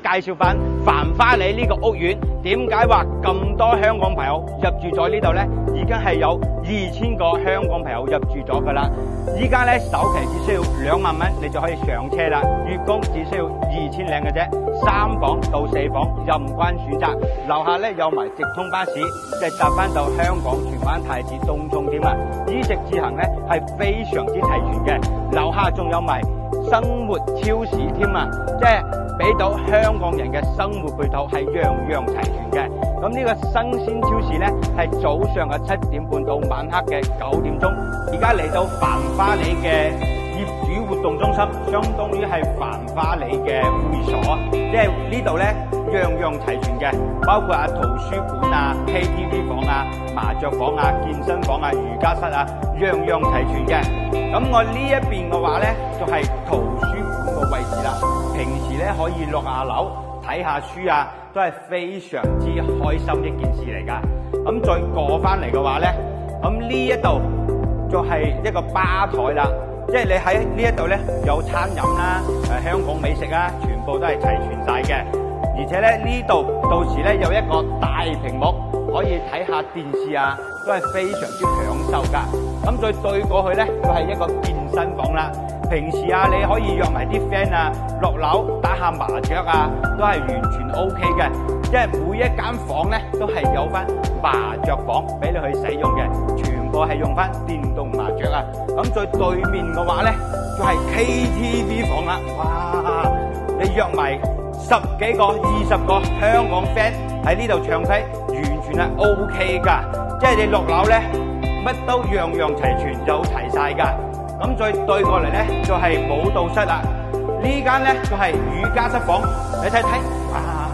介紹翻繁花里呢個屋苑，點解話咁多香港朋友入住咗呢度呢？已經係有2000個香港朋友入住咗噶啦。依家咧首期只需要2萬蚊，你就可以上車啦。月供只需要2000零嘅啫，3房到4房任君選擇。樓下咧有埋直通巴士，即係搭翻到香港荃灣太子東涌添啊！衣食住行咧係非常之齊全嘅。樓下仲有埋生活超市添啊，即係俾到香港人嘅生活配套係樣樣齊全嘅。咁呢個生鮮超市咧係早上嘅7點半到晚黑嘅9點鐘。而家嚟到繁花里嘅業主活動中心，相當於係繁花里嘅會所，即係呢度咧樣樣齊全嘅，包括圖書館啊、KTV 房啊、麻雀房啊、健身房啊、瑜伽室啊，樣樣齊全嘅。咁我呢一邊嘅話咧，就係圖書館個位置啦。平時咧可以落下樓睇下書啊，都係非常之開心一件事嚟噶。咁再過翻嚟嘅話咧，咁呢一度就係一個吧台啦，即係你喺呢一度咧有餐飲啦、香港美食啊，全部都係齊全晒嘅。而且咧呢度到時咧有一個大屏幕，可以睇下電視啊，都係非常之享受噶。咁再對過去咧，就係一個健身房啦。平時啊，你可以約埋啲 friend 啊落樓打下麻雀啊，都係完全 OK 嘅。即係每一間房咧都係有翻麻雀房俾你去使用嘅，全部係用翻電動麻雀啊。咁再對面嘅話咧，就係 KTV 房啦。哇！你約埋10幾個、20個香港 friend 喺呢度唱 K，完全係 OK 噶。即係你落樓咧，乜都樣樣齊全，有齊晒噶。咁再對過嚟咧，就係舞蹈室啦。呢間咧就係瑜伽室房，你睇睇，哇！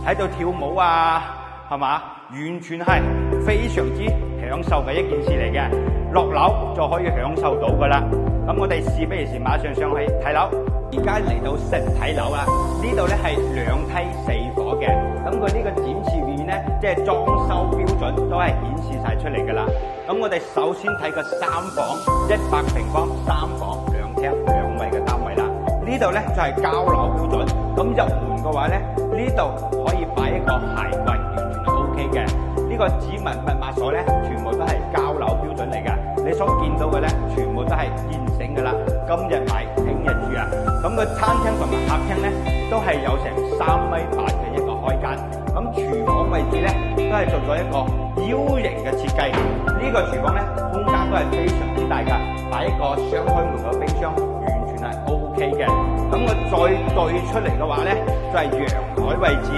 喺度跳舞啊，係嘛？完全係非常之享受嘅一件事嚟嘅。落樓就可以享受到噶啦。咁我哋事不宜遲，馬上上去睇樓。而家嚟到實體樓啦，呢度咧係2梯4伙嘅。咁佢呢個展示面咧，即係裝修標準都係顯示晒出嚟噶啦。咁我哋首先睇個3房100平方3房2廳2衛嘅單位啦。呢度咧就係交樓標準。咁入門嘅話咧，呢度可以擺一個鞋櫃，完全係 OK 嘅。呢個指紋密碼鎖咧，全部都係交樓標準嚟㗎。你所見到嘅咧，全部都係現成㗎啦。今日買，聽日住啊！咁個餐廳同埋客廳咧，都係有成3.8米嘅一個開間。咁廚房位置咧，都係做咗一個 U 型嘅設計。呢個廚房咧，空間都係非常之大㗎，擺一個雙開門嘅冰箱，完全係 OK 嘅。咁我再對出嚟嘅話咧，就係陽台位置。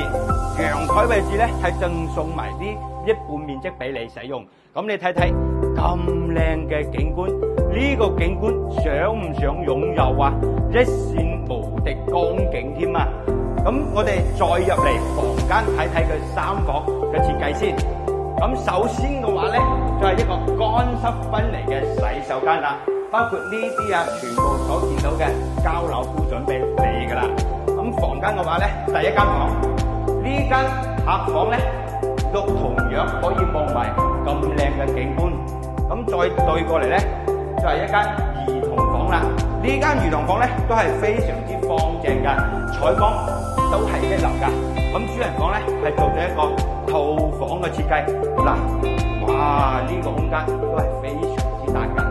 陽台位置咧係贈送埋啲1半面積俾你使用。咁你睇睇咁靚嘅景觀，呢個景觀想唔想擁有啊？一線無敵光景添啊！咁我哋再入嚟房間睇睇佢3房嘅設計先。咁首先嘅話咧，就係一個乾濕分離嘅洗手間啦，包括呢啲啊，全部所見到嘅交樓標準俾你噶啦。咁房間嘅話咧，第一間房，呢間客房咧，都同樣可以望埋咁靚嘅景觀。咁再對過嚟咧，就係一間兒童房啦。呢間兒童房咧都係非常之方正噶，採光都係一流噶。咁主人房咧係做咗一個套房嘅設計。嗱，哇！呢個空間都係非常之大噶。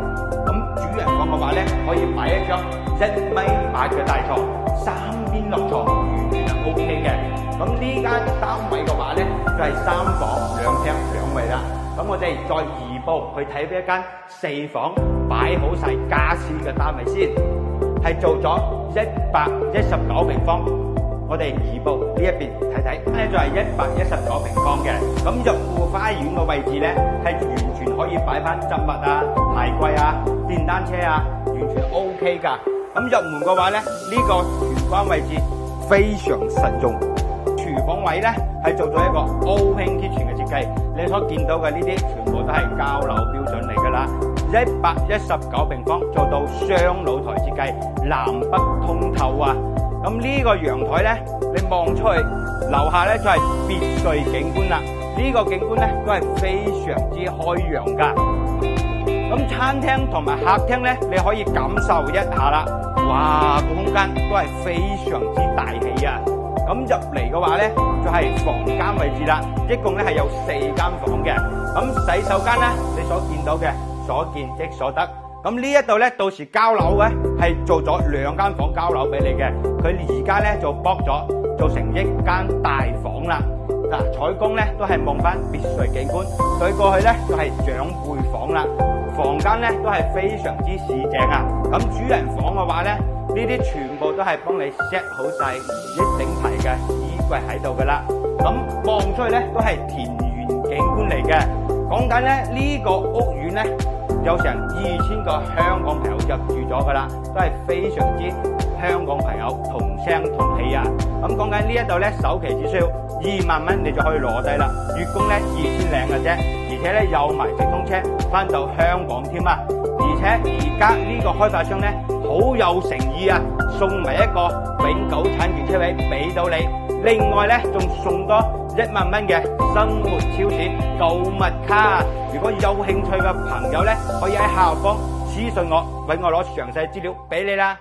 咁主人房嘅話咧，可以擺一張1.8米嘅大床，3邊落床，完全係 OK 嘅。咁呢間單位嘅話咧，就係3房2廳2衛啦。咁我哋再移步去睇呢一間4房擺好晒家私嘅單位先，係做咗119平方。我哋移步呢一邊睇睇，咧就係119平方嘅。咁入戶花園嘅位置咧，係完全可以擺翻雜物啊、鞋櫃啊、電單車啊，完全 OK 噶。咁入門嘅話咧，呢個玄關位置非常實用。廚房位咧係做咗一個 open kitchen 嘅設計，你所見到嘅呢啲全部都係交樓標準嚟噶啦。119平方做到雙露台設計，南北通透啊！咁呢個陽台咧，你望出去樓下咧就係別墅景觀啦。呢個景觀咧都係非常之開揚噶。咁餐廳同埋客廳咧，你可以感受一下啦。哇，個空間都係非常之大氣啊！咁入嚟嘅話咧，就係房間位置啦，一共咧係有4間房嘅。咁洗手間咧，你所見到嘅所見即所得。咁呢一度咧，到時交樓咧係做咗2間房交樓俾你嘅，佢而家咧就剝咗，做成1間大房啦。嗱，採光咧都係望翻別墅景觀，對過去咧就係長輩房啦。房間咧都係非常之市正啊！咁主人房嘅話咧，呢啲全部都係幫你 set 好晒一整排嘅衣櫃喺度噶啦。咁望出去咧都係田園景觀嚟嘅。講緊咧呢個屋苑咧有成2000個香港朋友入住咗噶啦，都係非常之香港朋友同聲同氣啊！咁講緊呢一度咧，首期只需要2萬蚊，你就可以攞低啦。月供咧2000零嘅啫，而且咧有埋直通車翻到香港添啊！而且而家呢個開發商咧好有誠意啊，送埋一個永久產權車位俾到你，另外咧仲送多1萬蚊嘅生活超市購物卡。如果有興趣嘅朋友咧，可以喺下方私信我，搵我攞詳細資料俾你啦。